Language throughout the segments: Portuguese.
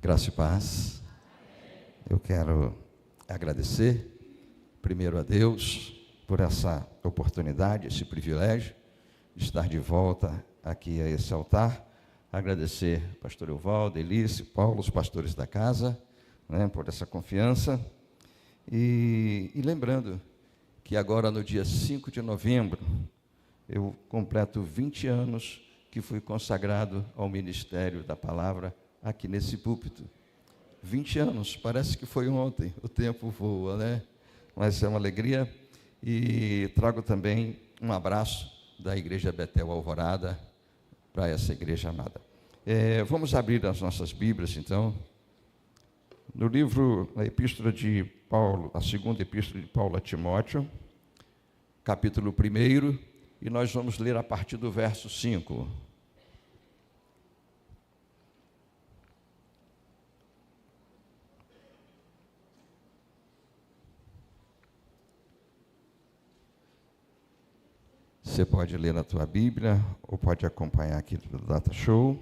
Graça e paz. Eu quero agradecer, primeiro a Deus, por essa oportunidade, esse privilégio de estar de volta aqui a esse altar. Agradecer pastor Evaldo, Elice, Paulo, os pastores da casa, por essa confiança. E lembrando que agora, no dia 5 de novembro, eu completo 20 anos que fui consagrado ao ministério da palavra aqui nesse púlpito. 20 anos, parece que foi ontem, o tempo voa, né? Mas é uma alegria. E trago também um abraço da Igreja Betel Alvorada para essa igreja amada. Vamos abrir as nossas Bíblias, então, no livro, na epístola de Paulo, a segunda epístola de Paulo a Timóteo, capítulo 1, e nós vamos ler a partir do verso 5. Você pode ler na tua Bíblia, ou pode acompanhar aqui do Data Show.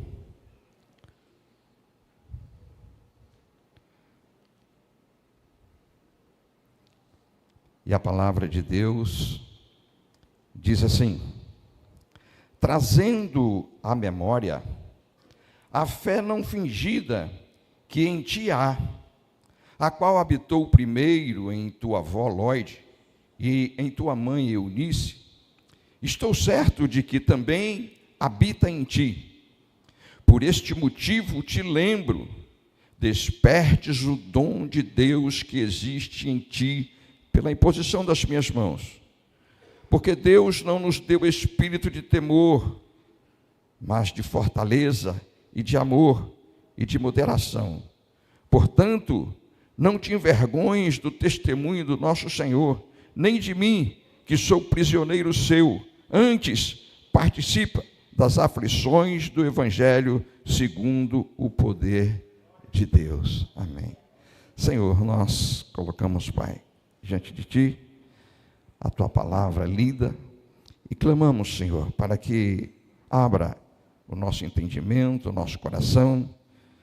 E a palavra de Deus diz assim: trazendo à memória a fé não fingida que em ti há, a qual habitou primeiro em tua avó Lóide e em tua mãe Eunice, estou certo de que também habita em ti. Por este motivo te lembro, despertes o dom de Deus que existe em ti pela imposição das minhas mãos. Porque Deus não nos deu espírito de temor, mas de fortaleza e de amor e de moderação. Portanto, não te envergonhes do testemunho do nosso Senhor, nem de mim, que sou prisioneiro seu. Antes, participa das aflições do Evangelho segundo o poder de Deus. Amém. Senhor, nós colocamos, Pai, diante de Ti, a Tua palavra lida, e clamamos, Senhor, para que abra o nosso entendimento, o nosso coração,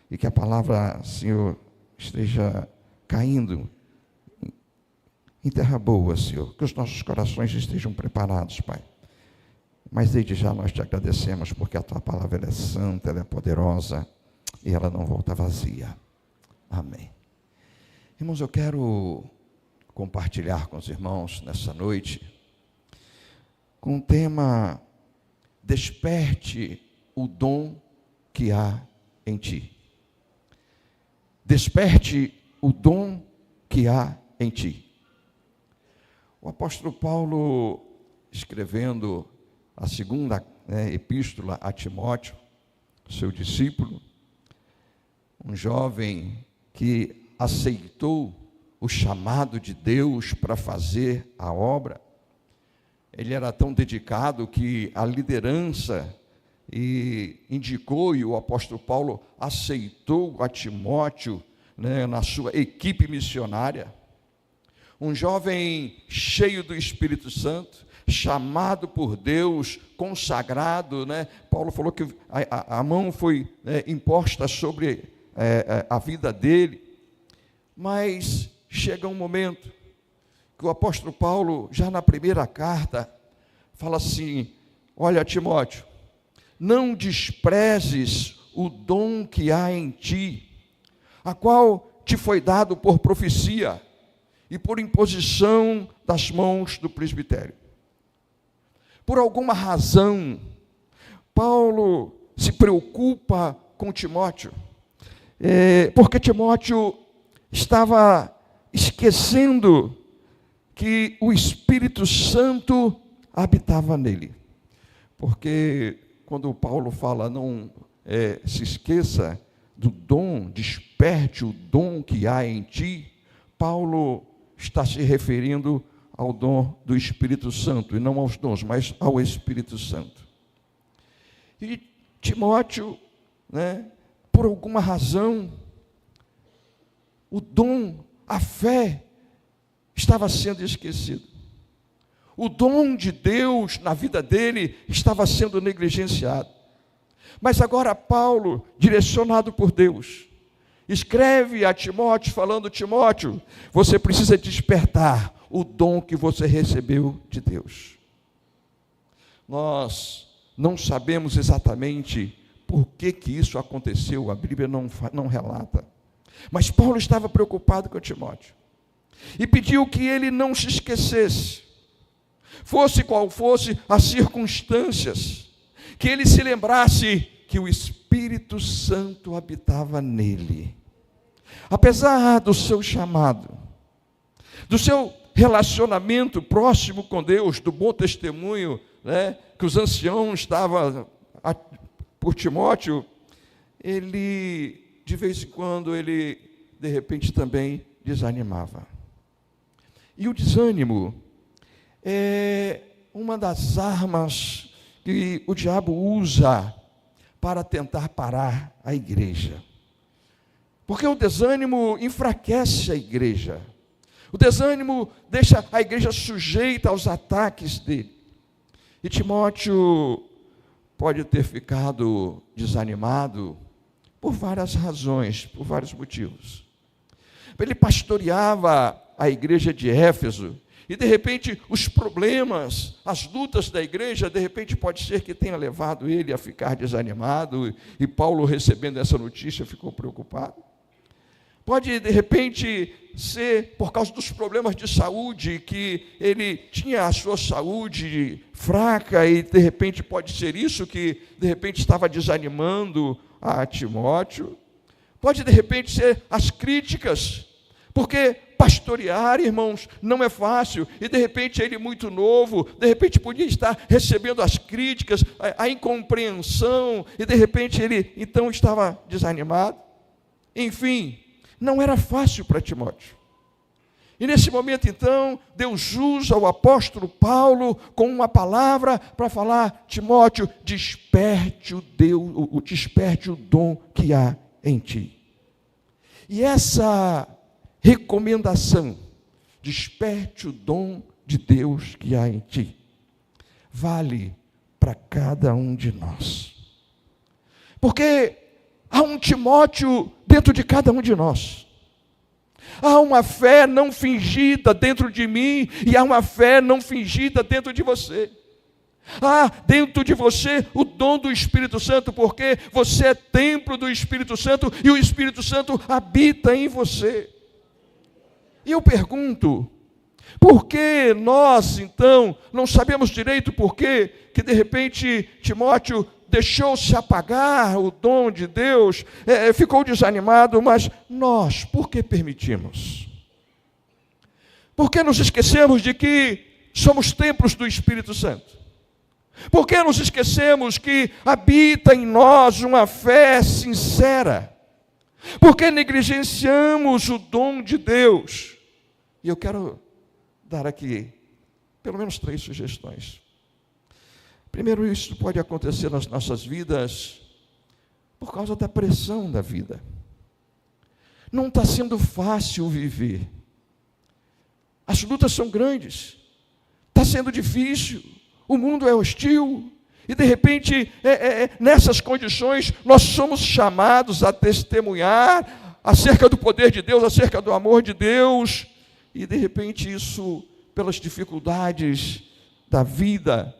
e que a palavra, Senhor, esteja caindo em terra boa, Senhor, que os nossos corações estejam preparados, Pai. Mas desde já nós te agradecemos, porque a Tua palavra ela é santa, ela é poderosa, e ela não volta vazia. Amém. Irmãos, eu quero compartilhar com os irmãos nessa noite com o tema: desperte o dom que há em ti. Desperte o dom que há em ti. O apóstolo Paulo, escrevendo a segunda epístola a Timóteo, seu discípulo, um jovem que aceitou o chamado de Deus para fazer a obra. Ele era tão dedicado que a liderança indicou, e o apóstolo Paulo aceitou a Timóteo na sua equipe missionária. Um jovem cheio do Espírito Santo, chamado por Deus, consagrado, Paulo falou que a mão foi imposta sobre a vida dele. Mas chega um momento que o apóstolo Paulo, já na primeira carta, fala assim: olha, Timóteo, não desprezes o dom que há em ti, a qual te foi dado por profecia e por imposição das mãos do presbitério. Por alguma razão, Paulo se preocupa com Timóteo, porque Timóteo estava esquecendo que o Espírito Santo habitava nele. Porque quando Paulo fala, não se esqueça do dom, desperte o dom que há em ti, Paulo está se referindo ao dom do Espírito Santo, e não aos dons, mas ao Espírito Santo. E Timóteo, por alguma razão, o dom, a fé, estava sendo esquecido. O dom de Deus na vida dele estava sendo negligenciado. Mas agora Paulo, direcionado por Deus, escreve a Timóteo falando: Timóteo, você precisa despertar o dom que você recebeu de Deus. Nós não sabemos exatamente por que isso aconteceu, a Bíblia não relata. Mas Paulo estava preocupado com Timóteo e pediu que ele não se esquecesse, fosse qual fosse as circunstâncias, que ele se lembrasse que o Espírito Santo habitava nele. Apesar do seu chamado, do seu relacionamento próximo com Deus, do bom testemunho, que os anciãos davam por Timóteo, ele, de vez em quando, ele, de repente, também desanimava. E o desânimo é uma das armas que o diabo usa para tentar parar a igreja. Porque o desânimo enfraquece a igreja. O desânimo deixa a igreja sujeita aos ataques dele. E Timóteo pode ter ficado desanimado por várias razões, por vários motivos. Ele pastoreava a igreja de Éfeso, e de repente os problemas, as lutas da igreja, de repente pode ser que tenha levado ele a ficar desanimado, e Paulo, recebendo essa notícia, ficou preocupado. Pode, de repente, ser por causa dos problemas de saúde, que ele tinha a sua saúde fraca, e de repente pode ser isso que, de repente, estava desanimando a Timóteo. Pode, de repente, ser as críticas, porque pastorear, irmãos, não é fácil, e de repente ele muito novo, de repente podia estar recebendo as críticas, a incompreensão, e de repente ele então estava desanimado. Enfim, não era fácil para Timóteo. E nesse momento então, Deus usa o apóstolo Paulo com uma palavra para falar: Timóteo, desperte o dom que há em ti. E essa recomendação, desperte o dom de Deus que há em ti, vale para cada um de nós. Porque há um Timóteo dentro de cada um de nós. Há uma fé não fingida dentro de mim, e há uma fé não fingida dentro de você. Há dentro de você o dom do Espírito Santo, porque você é templo do Espírito Santo, e o Espírito Santo habita em você. E eu pergunto, por que nós, então, não sabemos direito por quê, que de repente Timóteo deixou-se apagar o dom de Deus, ficou desanimado, mas nós, por que permitimos? Por que nos esquecemos de que somos templos do Espírito Santo? Por que nos esquecemos que habita em nós uma fé sincera? Por que negligenciamos o dom de Deus? E eu quero dar aqui pelo menos 3 sugestões. Primeiro, isso pode acontecer nas nossas vidas por causa da pressão da vida. Não está sendo fácil viver. As lutas são grandes. Está sendo difícil. O mundo é hostil. E de repente, nessas condições, nós somos chamados a testemunhar acerca do poder de Deus, acerca do amor de Deus. E de repente isso, pelas dificuldades da vida,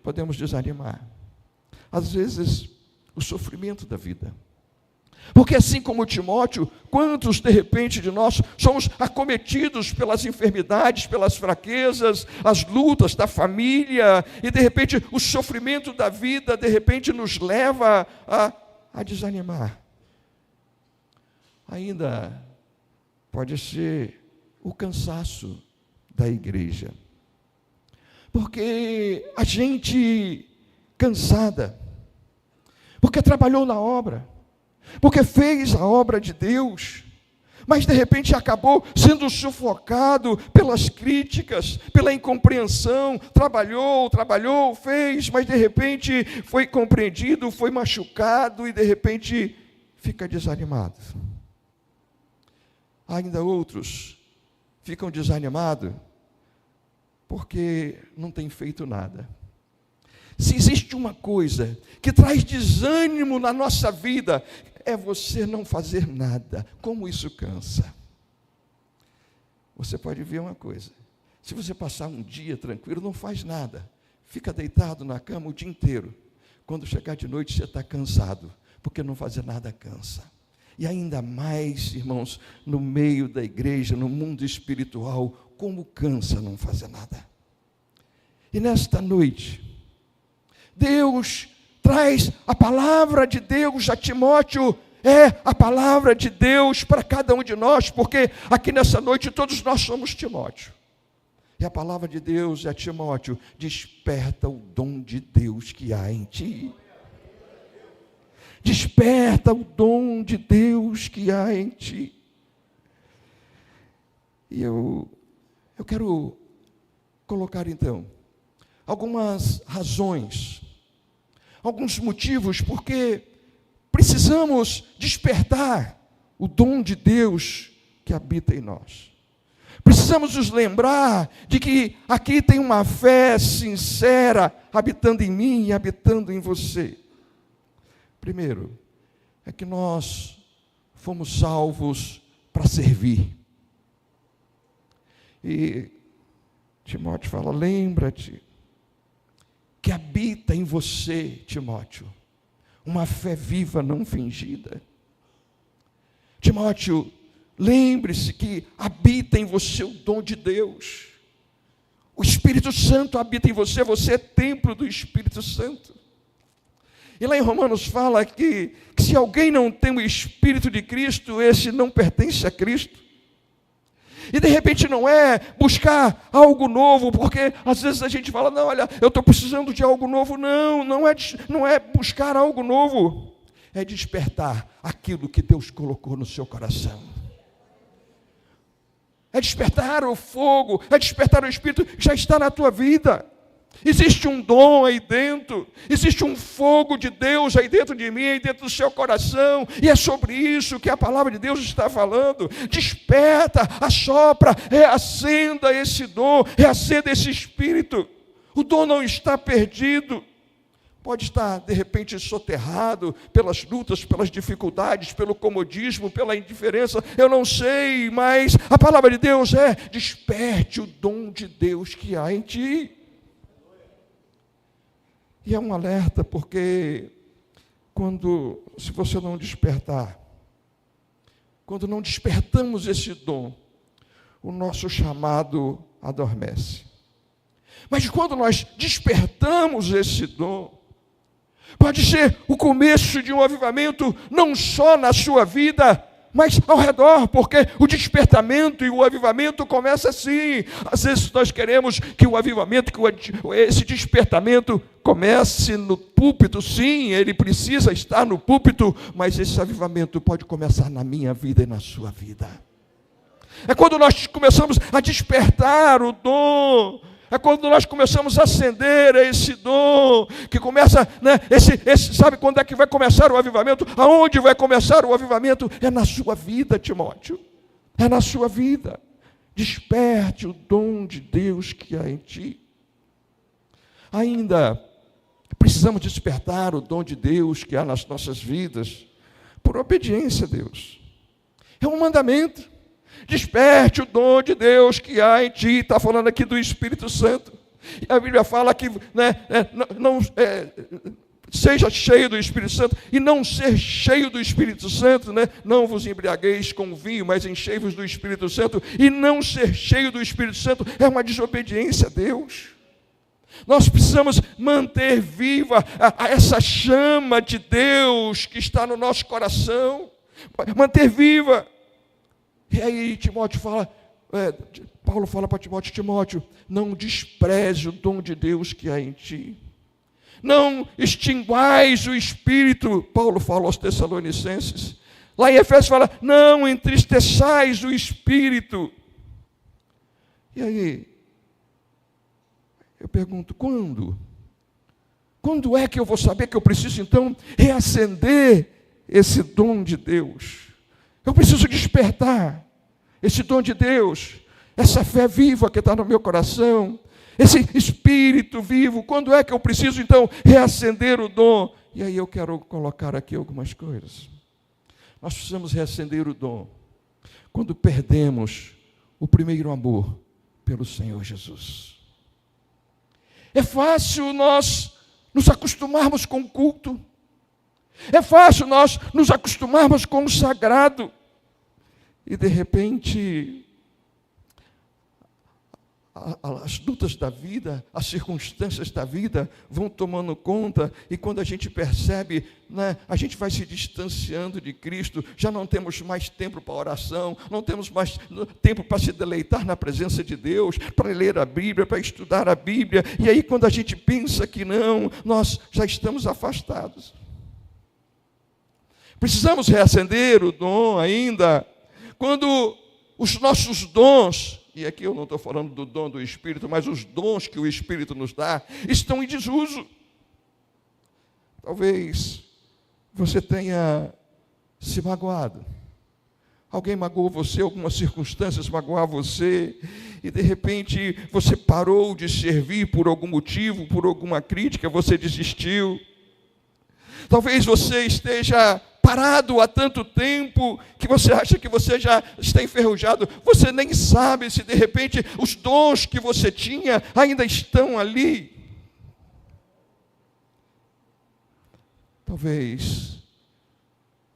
podemos desanimar. Às vezes, o sofrimento da vida. Porque assim como Timóteo, quantos de repente de nós somos acometidos pelas enfermidades, pelas fraquezas, as lutas da família, e de repente o sofrimento da vida, de repente nos leva a desanimar. Ainda pode ser o cansaço da igreja. Porque a gente cansada, porque trabalhou na obra, porque fez a obra de Deus, mas de repente acabou sendo sufocado pelas críticas, pela incompreensão, trabalhou, fez, mas de repente foi compreendido, foi machucado e de repente fica desanimado. Ainda outros ficam desanimados porque não têm feito nada. Se existe uma coisa que traz desânimo na nossa vida, é você não fazer nada. Como isso cansa. Você pode ver uma coisa. Se você passar um dia tranquilo, não faz nada. Fica deitado na cama o dia inteiro. Quando chegar de noite, você está cansado. Porque não fazer nada cansa. E ainda mais, irmãos, no meio da igreja, no mundo espiritual, como cansa não fazer nada. E nesta noite, Deus traz a palavra de Deus a Timóteo, a palavra de Deus para cada um de nós, porque aqui nessa noite todos nós somos Timóteo. E a palavra de Deus é Timóteo, desperta o dom de Deus que há em ti. Desperta o dom de Deus que há em ti. E eu quero colocar então algumas razões, alguns motivos porque precisamos despertar o dom de Deus que habita em nós. Precisamos nos lembrar de que aqui tem uma fé sincera habitando em mim e habitando em você. Primeiro, é que nós fomos salvos para servir. E Timóteo fala, lembra-te que habita em você, Timóteo, uma fé viva, não fingida. Timóteo, lembre-se que habita em você o dom de Deus. O Espírito Santo habita em você, você é templo do Espírito Santo. E lá em Romanos fala que se alguém não tem o Espírito de Cristo, esse não pertence a Cristo. E de repente não é buscar algo novo, porque às vezes a gente fala, não, olha, eu estou precisando de algo novo. Não é buscar algo novo, é despertar aquilo que Deus colocou no seu coração. É despertar o fogo, é despertar o Espírito que já está na tua vida. Existe um dom aí dentro, existe um fogo de Deus aí dentro de mim, aí dentro do seu coração, e é sobre isso que a palavra de Deus está falando. Desperta, assopra, reacenda esse dom, reacenda esse Espírito. O dom não está perdido, pode estar de repente soterrado pelas lutas, pelas dificuldades, pelo comodismo, pela indiferença, eu não sei, mas a palavra de Deus desperte o dom de Deus que há em ti. E é um alerta, porque se você não despertar, quando não despertamos esse dom, o nosso chamado adormece. Mas quando nós despertamos esse dom, pode ser o começo de um avivamento, não só na sua vida, mas ao redor, porque o despertamento e o avivamento começa assim. Às vezes nós queremos que o avivamento, esse despertamento comece no púlpito. Sim, ele precisa estar no púlpito, mas esse avivamento pode começar na minha vida e na sua vida. É quando nós começamos a despertar o dom, é quando nós começamos a acender esse dom, que começa, sabe quando é que vai começar o avivamento? Aonde vai começar o avivamento? É na sua vida, Timóteo, é na sua vida. Desperte o dom de Deus que há em ti. Ainda precisamos despertar o dom de Deus que há nas nossas vidas, por obediência a Deus. É um mandamento. Desperte o dom de Deus que há em ti. Está falando aqui do Espírito Santo. E a Bíblia fala que seja cheio do Espírito Santo. E não ser cheio do Espírito Santo, não vos embriagueis com vinho, mas enchei-vos do Espírito Santo. E não ser cheio do Espírito Santo é uma desobediência a Deus. Nós precisamos manter viva essa chama de Deus que está no nosso coração. Manter viva. E aí Paulo fala para Timóteo, não despreze o dom de Deus que há em ti. Não extinguais o Espírito, Paulo fala aos Tessalonicenses. Lá em Efésios fala, não entristeçais o Espírito. E aí, eu pergunto, quando? Quando é que eu vou saber que eu preciso então reacender esse dom de Deus? Eu preciso despertar esse dom de Deus, essa fé viva que está no meu coração, esse Espírito vivo. Quando é que eu preciso, então, reacender o dom? E aí eu quero colocar aqui algumas coisas. nós precisamos reacender o dom quando perdemos o primeiro amor pelo Senhor Jesus. É fácil nós nos acostumarmos com o culto. É fácil nós nos acostumarmos com o sagrado. E de repente, as lutas da vida, as circunstâncias da vida vão tomando conta, e quando a gente percebe, né, a gente vai se distanciando de Cristo, já não temos mais tempo para oração, não temos mais tempo para se deleitar na presença de Deus, para ler a Bíblia, para estudar a Bíblia, e aí quando a gente pensa que não, nós já estamos afastados. Precisamos reacender o dom ainda, quando os nossos dons, e aqui eu não estou falando do dom do Espírito, mas os dons que o Espírito nos dá, estão em desuso. Talvez você tenha se magoado. Alguém magoou você, algumas circunstâncias magoaram você, e de repente você parou de servir por algum motivo, por alguma crítica, você desistiu. Talvez você esteja parado há tanto tempo que você acha que você já está enferrujado. Você nem sabe se de repente os dons que você tinha ainda estão ali. Talvez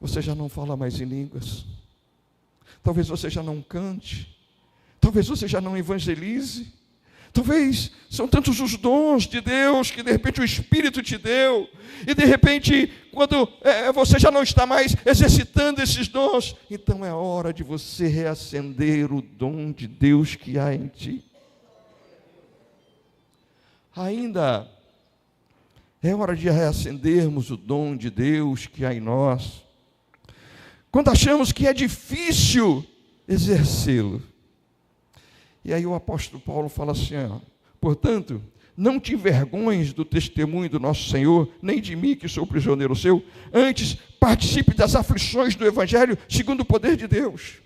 você já não fala mais em línguas. Talvez você já não cante. Talvez você já não evangelize. Talvez são tantos os dons de Deus que de repente o Espírito te deu, e de repente quando você já não está mais exercitando esses dons, então é hora de você reacender o dom de Deus que há em ti. Ainda é hora de reacendermos o dom de Deus que há em nós, quando achamos que é difícil exercê-lo. E aí o apóstolo Paulo fala assim, portanto, não te envergonhes do testemunho do nosso Senhor, nem de mim, que sou prisioneiro seu, antes participe das aflições do Evangelho, segundo o poder de Deus.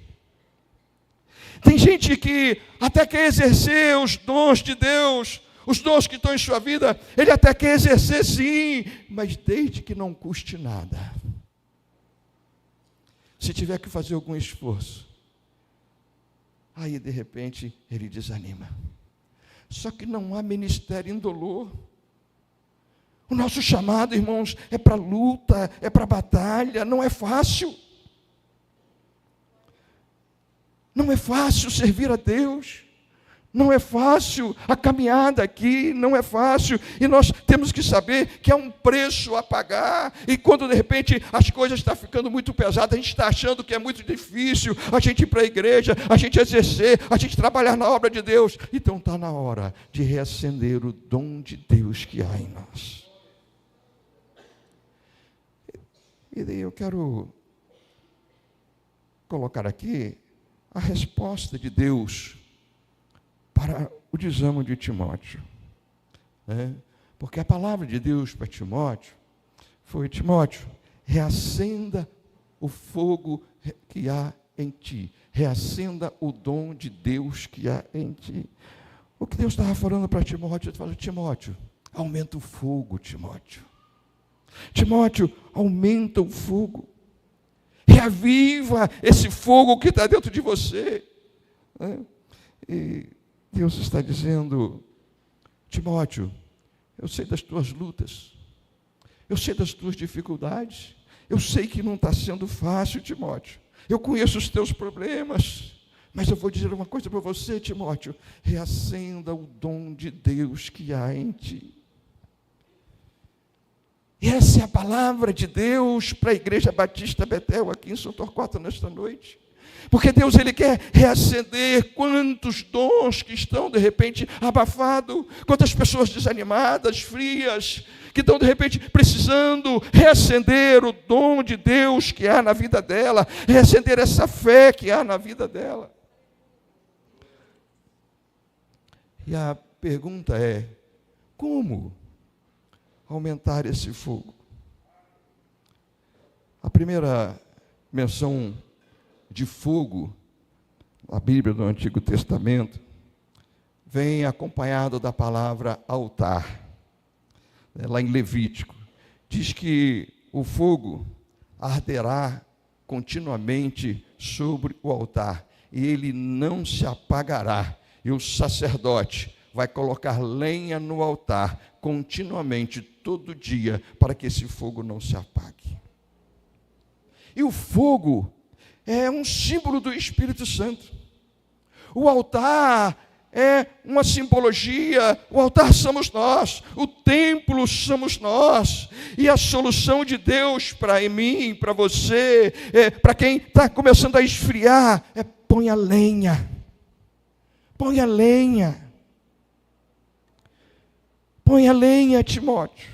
Tem gente que até quer exercer os dons de Deus, os dons que estão em sua vida, ele até quer exercer sim, mas desde que não custe nada. Se tiver que fazer algum esforço, aí, de repente, ele desanima. Só que não há ministério indolor. O nosso chamado, irmãos, é para luta, é para batalha, não é fácil. Não é fácil servir a Deus. Não é fácil a caminhada aqui, não é fácil, e nós temos que saber que há um preço a pagar, e quando de repente as coisas estão ficando muito pesadas, a gente está achando que é muito difícil a gente ir para a igreja, a gente exercer, a gente trabalhar na obra de Deus, então está na hora de reacender o dom de Deus que há em nós. E daí eu quero colocar aqui a resposta de Deus para o desânimo de Timóteo, né? Porque a palavra de Deus para Timóteo foi: Timóteo, reacenda o fogo que há em ti, reacenda o dom de Deus que há em ti. O que Deus estava falando para Timóteo, ele falou: Timóteo, aumenta o fogo, Timóteo. Timóteo, aumenta o fogo, reaviva esse fogo que está dentro de você, né? E Deus está dizendo: Timóteo, eu sei das tuas lutas, eu sei das tuas dificuldades, eu sei que não está sendo fácil, Timóteo, eu conheço os teus problemas, mas eu vou dizer uma coisa para você, Timóteo: reacenda o dom de Deus que há em ti. E essa é a palavra de Deus para a Igreja Batista Betel, aqui em São Torquato, nesta noite. Porque Deus, Ele quer reacender quantos dons que estão, de repente, abafados, quantas pessoas desanimadas, frias, que estão, de repente, precisando reacender o dom de Deus que há na vida dela, reacender essa fé que há na vida dela. E a pergunta é: como aumentar esse fogo? A primeira menção de fogo na Bíblia do Antigo Testamento vem acompanhado da palavra altar. Lá em Levítico diz que o fogo arderá continuamente sobre o altar, e ele não se apagará. E o sacerdote vai colocar lenha no altar continuamente, todo dia, para que esse fogo não se apague. E o fogo é um símbolo do Espírito Santo. O altar é uma simbologia, o altar somos nós, o templo somos nós, e a solução de Deus para mim, para você, para quem está começando a esfriar, põe a lenha, põe a lenha, põe a lenha, Timóteo,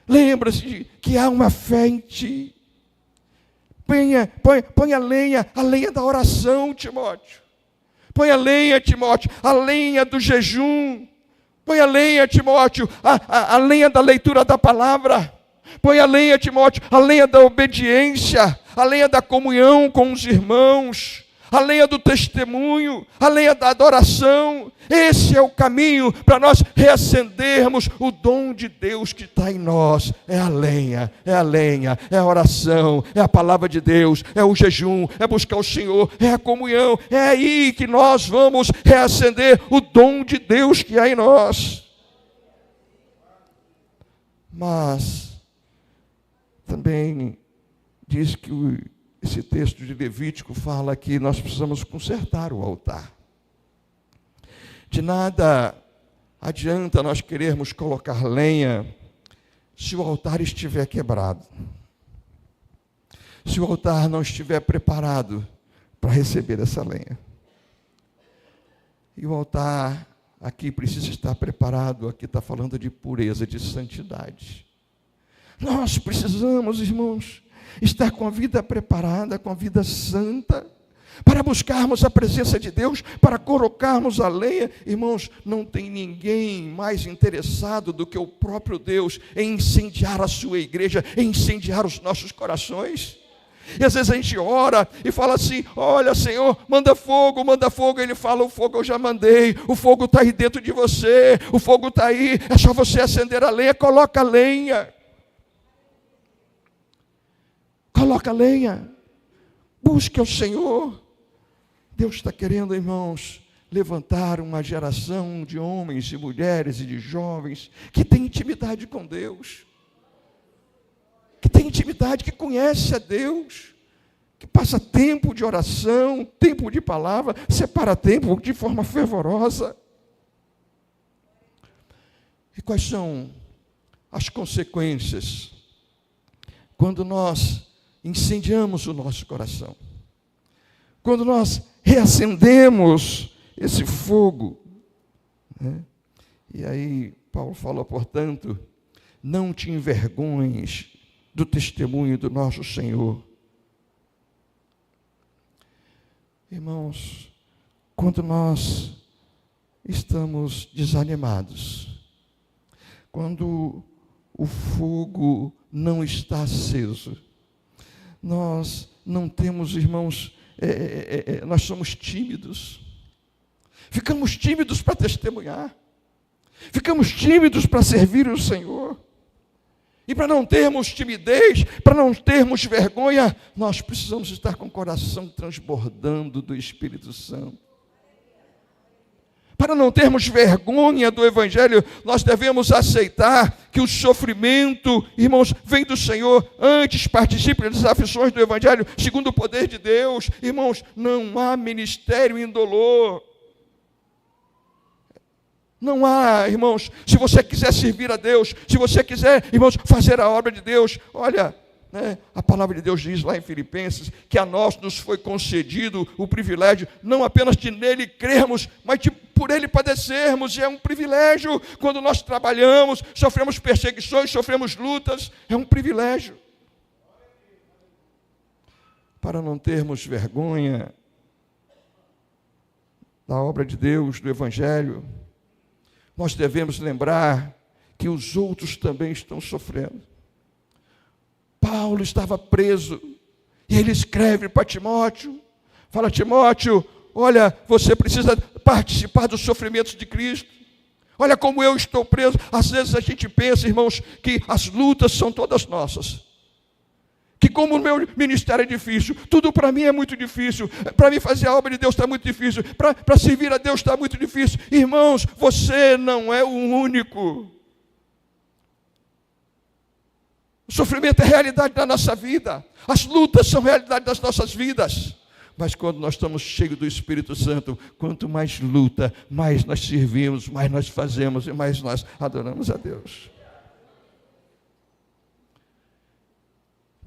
lembra-se de que há uma fé em ti, põe a lenha da oração, Timóteo. Põe a lenha, Timóteo, a lenha do jejum. Põe a lenha, Timóteo, a lenha da leitura da palavra. Põe a lenha, Timóteo, a lenha da obediência, a lenha da comunhão com os irmãos, a lenha do testemunho, a lenha da adoração. Esse é o caminho para nós reacendermos o dom de Deus que está em nós. É a lenha, é a oração, é a palavra de Deus, é o jejum, é buscar o Senhor, é a comunhão. É aí que nós vamos reacender o dom de Deus que há em nós. Mas também diz que esse texto de Levítico fala que nós precisamos consertar o altar. De nada adianta nós querermos colocar lenha se o altar estiver quebrado. Se o altar não estiver preparado para receber essa lenha. E o altar aqui precisa estar preparado, aqui está falando de pureza, de santidade. Nós precisamos, irmãos, estar com a vida preparada, com a vida santa, para buscarmos a presença de Deus, para colocarmos a lenha. Irmãos, não tem ninguém mais interessado do que o próprio Deus em incendiar a sua igreja, em incendiar os nossos corações. E às vezes a gente ora e fala assim: olha, Senhor, manda fogo, manda fogo. Ele fala: o fogo eu já mandei, o fogo está aí dentro de você, o fogo está aí, é só você acender a lenha. Coloca a lenha. Coloca a lenha, busque ao Senhor. Deus está querendo, irmãos, levantar uma geração de homens e mulheres e de jovens que tem intimidade com Deus, que tem intimidade, que conhece a Deus, que passa tempo de oração, tempo de palavra, separa tempo de forma fervorosa. E quais são as consequências quando nós incendiamos o nosso coração, quando nós reacendemos esse fogo, né? E aí Paulo fala, portanto, não te envergonhes do testemunho do nosso Senhor. Irmãos, quando nós estamos desanimados, quando o fogo não está aceso, nós não temos, irmãos, nós somos tímidos, ficamos tímidos para testemunhar, ficamos tímidos para servir o Senhor, e para não termos timidez, para não termos vergonha, nós precisamos estar com o coração transbordando do Espírito Santo. Para não termos vergonha do Evangelho, nós devemos aceitar que o sofrimento, irmãos, vem do Senhor. Antes participe das aflições do Evangelho, segundo o poder de Deus. Irmãos, não há ministério indolor. Não há, irmãos, se você quiser servir a Deus, se você quiser, irmãos, fazer a obra de Deus, olha, né, a palavra de Deus diz lá em Filipenses, que a nós nos foi concedido o privilégio, não apenas de nele crermos, mas de por ele padecermos. E é um privilégio quando nós trabalhamos, sofremos perseguições, sofremos lutas, é um privilégio. Para não termos vergonha da obra de Deus, do Evangelho, nós devemos lembrar que os outros também estão sofrendo. Paulo estava preso, e ele escreve para Timóteo, fala: Timóteo, olha, você precisa participar dos sofrimentos de Cristo. Olha como eu estou preso. Às vezes a gente pensa, irmãos, que as lutas são todas nossas, que como o meu ministério é difícil, tudo para mim é muito difícil, para mim fazer a obra de Deus está muito difícil, para servir a Deus está muito difícil. Irmãos, você não é o único. O sofrimento é realidade da nossa vida, as lutas são realidade das nossas vidas. Mas quando nós estamos cheios do Espírito Santo, quanto mais luta, mais nós servimos, mais nós fazemos e mais nós adoramos a Deus.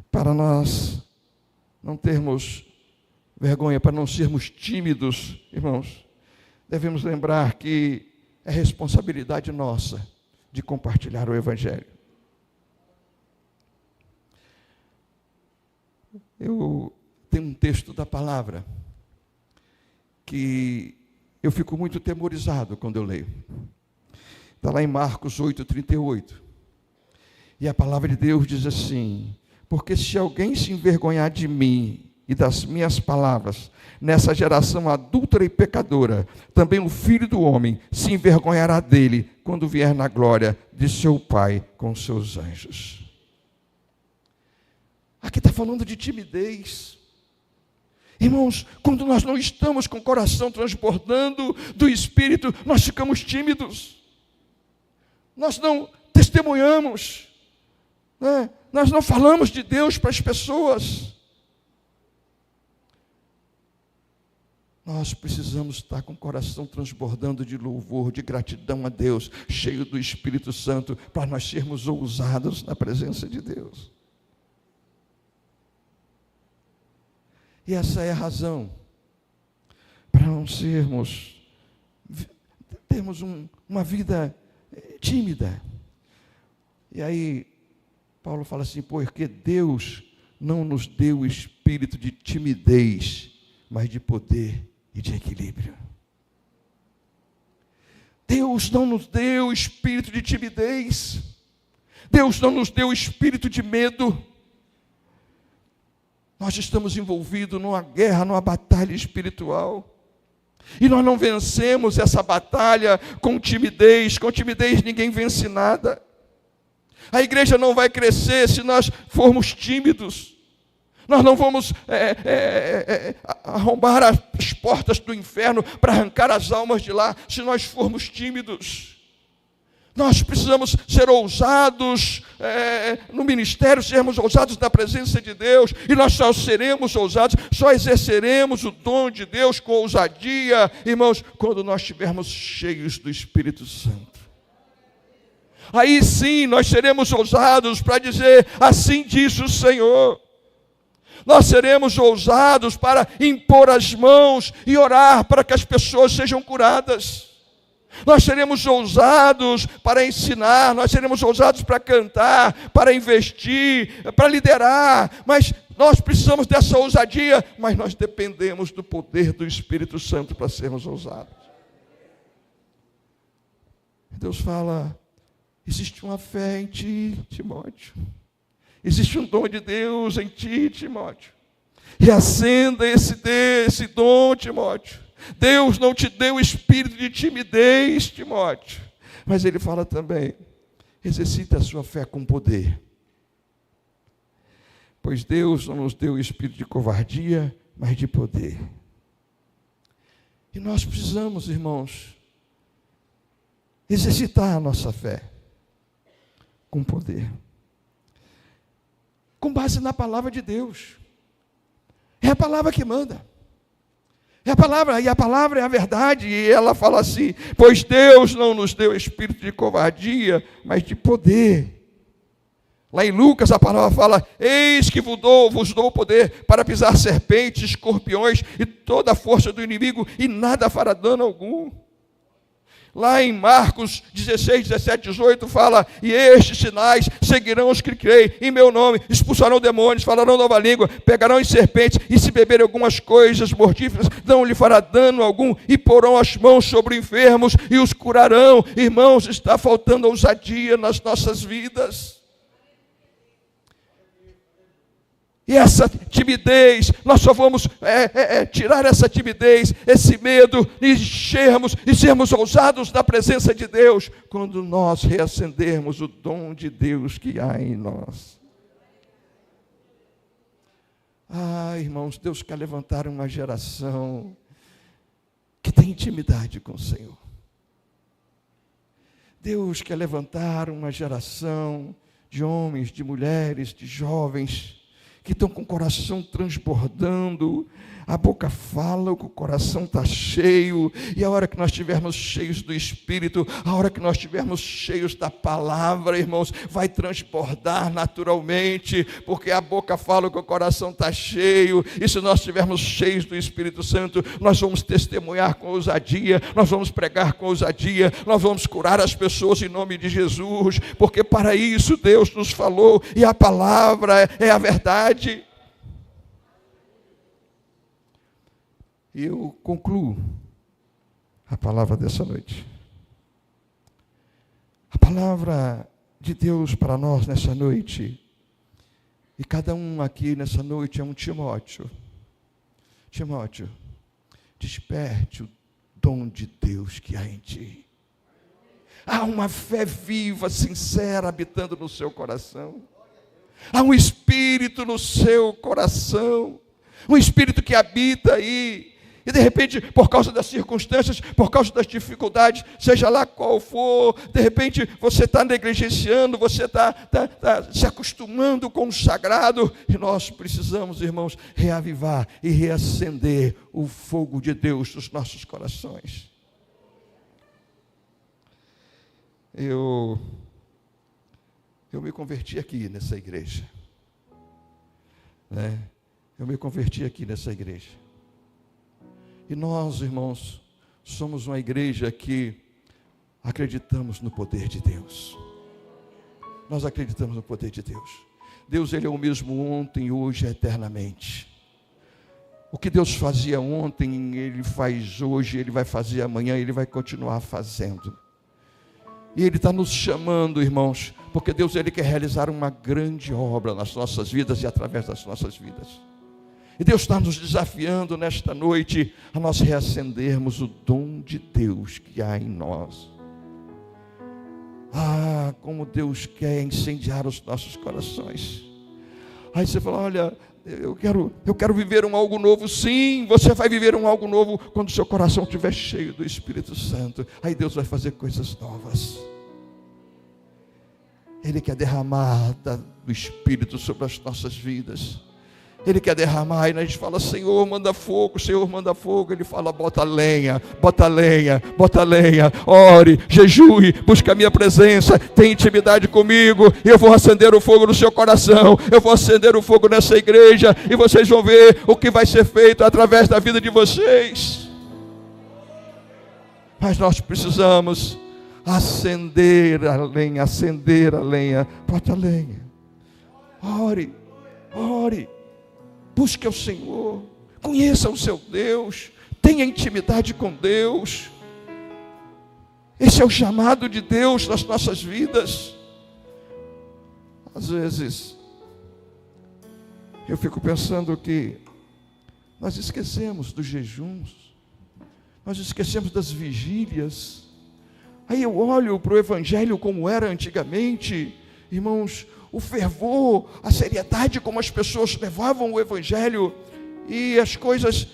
Para nós não termos vergonha, para não sermos tímidos, irmãos, devemos lembrar que é responsabilidade nossa de compartilhar o Evangelho. Eu tenho um texto da palavra que eu fico muito temorizado quando eu leio. Está lá em Marcos 8:38. E a palavra de Deus diz assim: porque se alguém se envergonhar de mim e das minhas palavras, nessa geração adúltera e pecadora, também o Filho do Homem se envergonhará dele, quando vier na glória de seu Pai com seus anjos. Aqui está falando de timidez. Irmãos, quando nós não estamos com o coração transbordando do Espírito, nós ficamos tímidos. Nós não testemunhamos, né? Nós não falamos de Deus para as pessoas. Nós precisamos estar com o coração transbordando de louvor, de gratidão a Deus, cheio do Espírito Santo, para nós sermos ousados na presença de Deus. E essa é a razão para não termos uma vida tímida. E aí Paulo fala assim: porque Deus não nos deu espírito de timidez, mas de poder e de equilíbrio. Deus não nos deu espírito de timidez. Deus não nos deu espírito de medo. Nós estamos envolvidos numa guerra, numa batalha espiritual. E nós não vencemos essa batalha com timidez. Com timidez ninguém vence nada. A igreja não vai crescer se nós formos tímidos. Nós não vamos arrombar as portas do inferno para arrancar as almas de lá se nós formos tímidos. Nós precisamos ser ousados no ministério, sermos ousados na presença de Deus, e nós só seremos ousados, só exerceremos o dom de Deus com ousadia, irmãos, quando nós estivermos cheios do Espírito Santo. Aí sim nós seremos ousados para dizer: assim diz o Senhor. Nós seremos ousados para impor as mãos e orar para que as pessoas sejam curadas. Nós seremos ousados para ensinar, nós seremos ousados para cantar, para investir, para liderar, mas nós precisamos dessa ousadia, mas nós dependemos do poder do Espírito Santo para sermos ousados. Deus fala: existe uma fé em ti, Timóteo. Existe um dom de Deus em ti, Timóteo. E acenda esse dom, Timóteo. Deus não te deu espírito de timidez, Timóteo. Mas ele fala também: exercite a sua fé com poder. Pois Deus não nos deu espírito de covardia, mas de poder. E nós precisamos, irmãos, exercitar a nossa fé com poder. Com base na palavra de Deus. É a palavra que manda. É a palavra, e a palavra é a verdade, e ela fala assim: pois Deus não nos deu espírito de covardia, mas de poder. Lá em Lucas a palavra fala: eis que vos dou poder para pisar serpentes, escorpiões e toda a força do inimigo, e nada fará dano algum. Lá em Marcos 16, 17, 18 fala: e estes sinais seguirão os que creem em meu nome, expulsarão demônios, falarão nova língua, pegarão em serpentes, e se beberem algumas coisas mortíferas, não lhe fará dano algum, e porão as mãos sobre enfermos e os curarão. Irmãos, está faltando ousadia nas nossas vidas. E essa timidez, nós só vamos tirar essa timidez, esse medo, e enchermos e sermos ousados na presença de Deus, quando nós reacendermos o dom de Deus que há em nós. Irmãos, Deus quer levantar uma geração que tem intimidade com o Senhor. Deus quer levantar uma geração de homens, de mulheres, de jovens, que estão com o coração transbordando, a boca fala, o coração está cheio, e a hora que nós estivermos cheios do Espírito, a hora que nós estivermos cheios da palavra, irmãos, vai transbordar naturalmente, porque a boca fala que o coração está cheio, e se nós estivermos cheios do Espírito Santo, nós vamos testemunhar com ousadia, nós vamos pregar com ousadia, nós vamos curar as pessoas em nome de Jesus, porque para isso Deus nos falou, e a palavra é a verdade. E eu concluo a palavra dessa noite. A palavra de Deus para nós nessa noite, e cada um aqui nessa noite é um Timóteo. Timóteo, desperte o dom de Deus que há em ti. Há uma fé viva, sincera, habitando no seu coração. Há um Espírito no seu coração. Um Espírito que habita aí. E de repente, por causa das circunstâncias, por causa das dificuldades, seja lá qual for, de repente você está negligenciando, você está se acostumando com o sagrado. E nós precisamos, irmãos, reavivar e reacender o fogo de Deus nos nossos corações. Eu me converti aqui nessa igreja. Eu me converti aqui nessa igreja. E nós, irmãos, somos uma igreja que acreditamos no poder de Deus. Nós acreditamos no poder de Deus. Deus, Ele é o mesmo ontem, hoje e eternamente. O que Deus fazia ontem, Ele faz hoje, Ele vai fazer amanhã, Ele vai continuar fazendo. E Ele está nos chamando, irmãos, porque Deus, Ele quer realizar uma grande obra nas nossas vidas e através das nossas vidas. E Deus está nos desafiando nesta noite a nós reacendermos o dom de Deus que há em nós. Como Deus quer incendiar os nossos corações. Aí você fala, olha, eu quero viver algo novo. Sim, você vai viver algo novo quando o seu coração estiver cheio do Espírito Santo. Aí Deus vai fazer coisas novas. Ele quer derramar do Espírito sobre as nossas vidas. Ele quer derramar, e a gente fala, Senhor, manda fogo, Senhor, manda fogo. Ele fala, bota lenha, bota lenha, bota lenha. Ore, jejue, busca a minha presença, tenha intimidade comigo. Eu vou acender o fogo no seu coração. Eu vou acender o fogo nessa igreja. E vocês vão ver o que vai ser feito através da vida de vocês. Mas nós precisamos acender a lenha, acender a lenha. Bota a lenha. Ore, ore. Busque ao Senhor, conheça o seu Deus, tenha intimidade com Deus. Esse é o chamado de Deus nas nossas vidas. Às vezes, eu fico pensando que nós esquecemos dos jejuns, nós esquecemos das vigílias. Aí eu olho para o Evangelho como era antigamente, irmãos, o fervor, a seriedade como as pessoas levavam o Evangelho, e as coisas,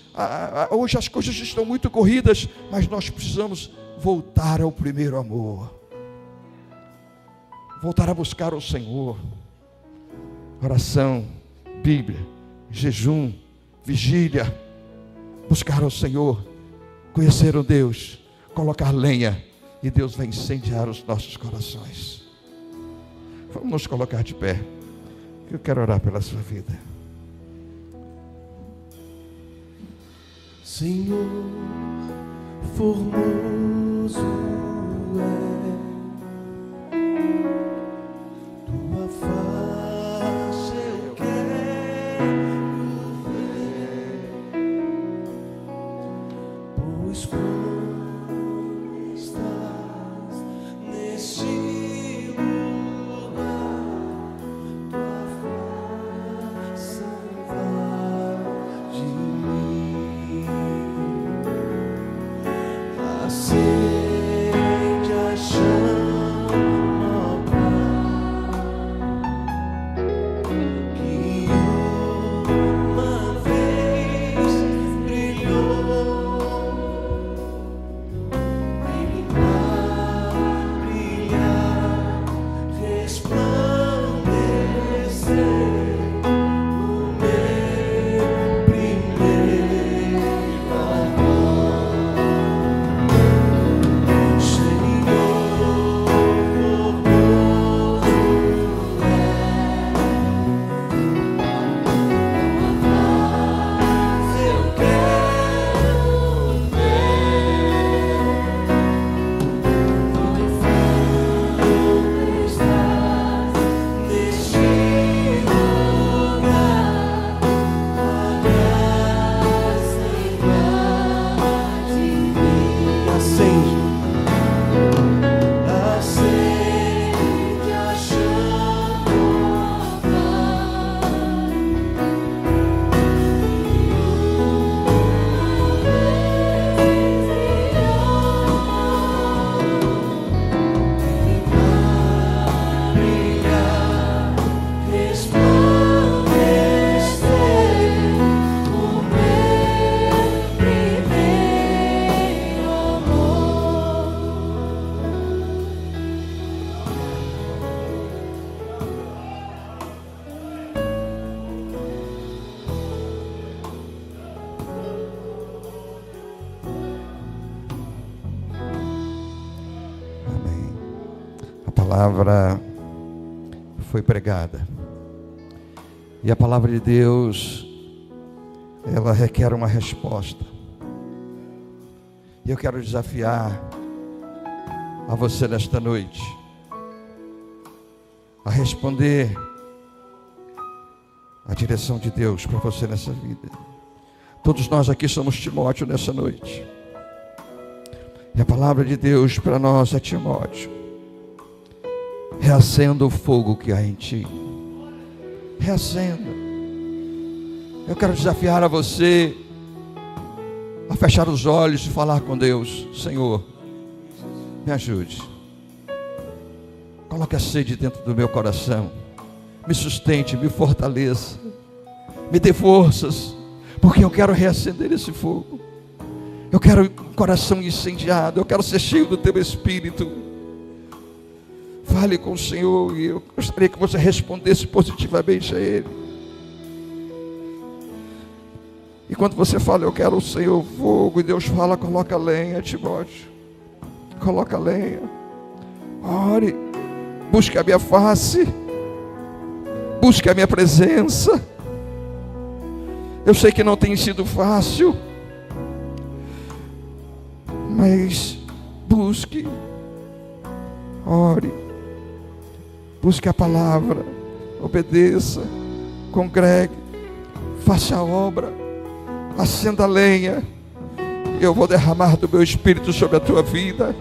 hoje as coisas estão muito corridas, mas nós precisamos voltar ao primeiro amor, voltar a buscar o Senhor, oração, Bíblia, jejum, vigília, buscar o Senhor, conhecer o Deus, colocar lenha, e Deus vai incendiar os nossos corações. Vamos nos colocar de pé. Eu quero orar pela sua vida. Senhor, formoso é tua face, eu quero ver, pois quando estás neste que uma palavra foi pregada. E a palavra de Deus, ela requer uma resposta. E eu quero desafiar a você nesta noite a responder a direção de Deus para você nessa vida. Todos nós aqui somos Timóteo nessa noite. E a palavra de Deus para nós é Timóteo: reacenda o fogo que há em ti. Reacenda. Eu quero desafiar a você a fechar os olhos e falar com Deus: Senhor, me ajude. Coloque a sede dentro do meu coração. Me sustente, me fortaleça. Me dê forças, porque eu quero reacender esse fogo. Eu quero um coração incendiado. Eu quero ser cheio do teu Espírito. Fale com o Senhor e eu gostaria que você respondesse positivamente a Ele. E quando você fala, eu quero o Senhor fogo, e Deus fala, coloca lenha, Timóteo. Coloca lenha. Ore. Busque a minha face. Busque a minha presença. Eu sei que não tem sido fácil, mas busque. Ore. Busque a palavra. Obedeça. Congregue. Faça a obra. Acenda a lenha. Eu vou derramar do meu Espírito sobre a tua vida.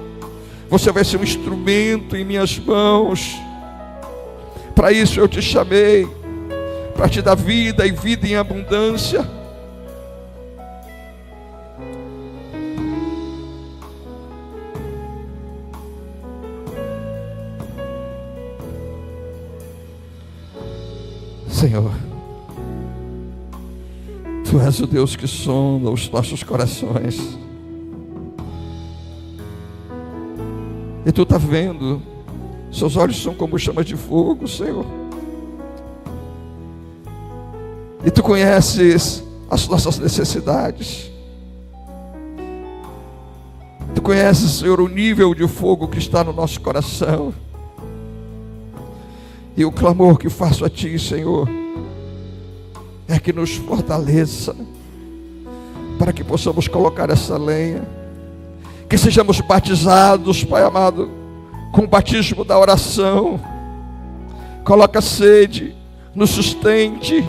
Você vai ser um instrumento em minhas mãos. Para isso eu te chamei, para te dar vida e vida em abundância. Senhor, Tu és o Deus que sonda os nossos corações. E Tu está vendo, seus olhos são como chamas de fogo, Senhor. E Tu conheces as nossas necessidades. Tu conheces, Senhor, o nível de fogo que está no nosso coração. E o clamor que faço a Ti, Senhor, é que nos fortaleça, para que possamos colocar essa lenha. Que sejamos batizados, Pai amado, com o batismo da oração. Coloca sede, nos sustente,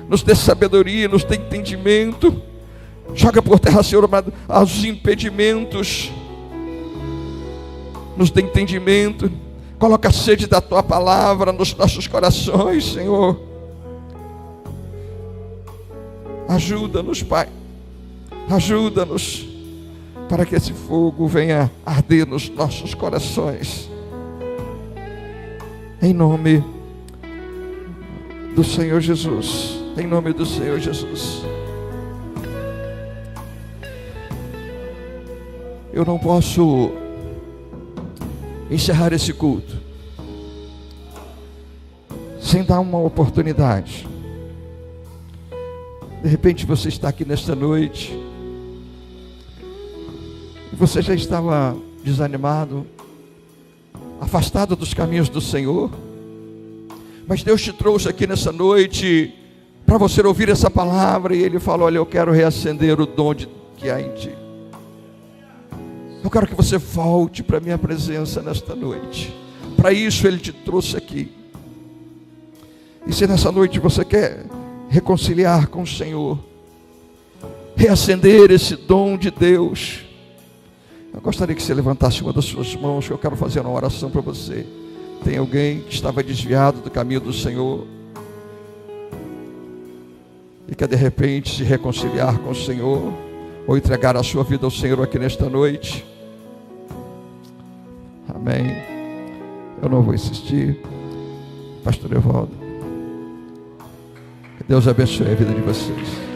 nos dê sabedoria, nos dê entendimento. Joga por terra, Senhor amado, os impedimentos. Nos dê entendimento. Coloca a sede da Tua palavra nos nossos corações, Senhor. Ajuda-nos, Pai. Ajuda-nos, para que esse fogo venha arder nos nossos corações. Em nome do Senhor Jesus. Em nome do Senhor Jesus. Eu não posso encerrar esse culto sem dar uma oportunidade. De repente você está aqui nesta noite, você já estava desanimado, afastado dos caminhos do Senhor, mas Deus te trouxe aqui nessa noite para você ouvir essa palavra, e Ele falou: olha, eu quero reacender o dom que há em ti. Eu quero que você volte para a minha presença nesta noite. Para isso Ele te trouxe aqui. E se nessa noite você quer reconciliar com o Senhor, reacender esse dom de Deus, eu gostaria que você levantasse uma das suas mãos, que eu quero fazer uma oração para você. Tem alguém que estava desviado do caminho do Senhor e quer de repente se reconciliar com o Senhor, ou entregar a sua vida ao Senhor aqui nesta noite? Amém. Eu não vou insistir. Pastor Evaldo, que Deus abençoe a vida de vocês.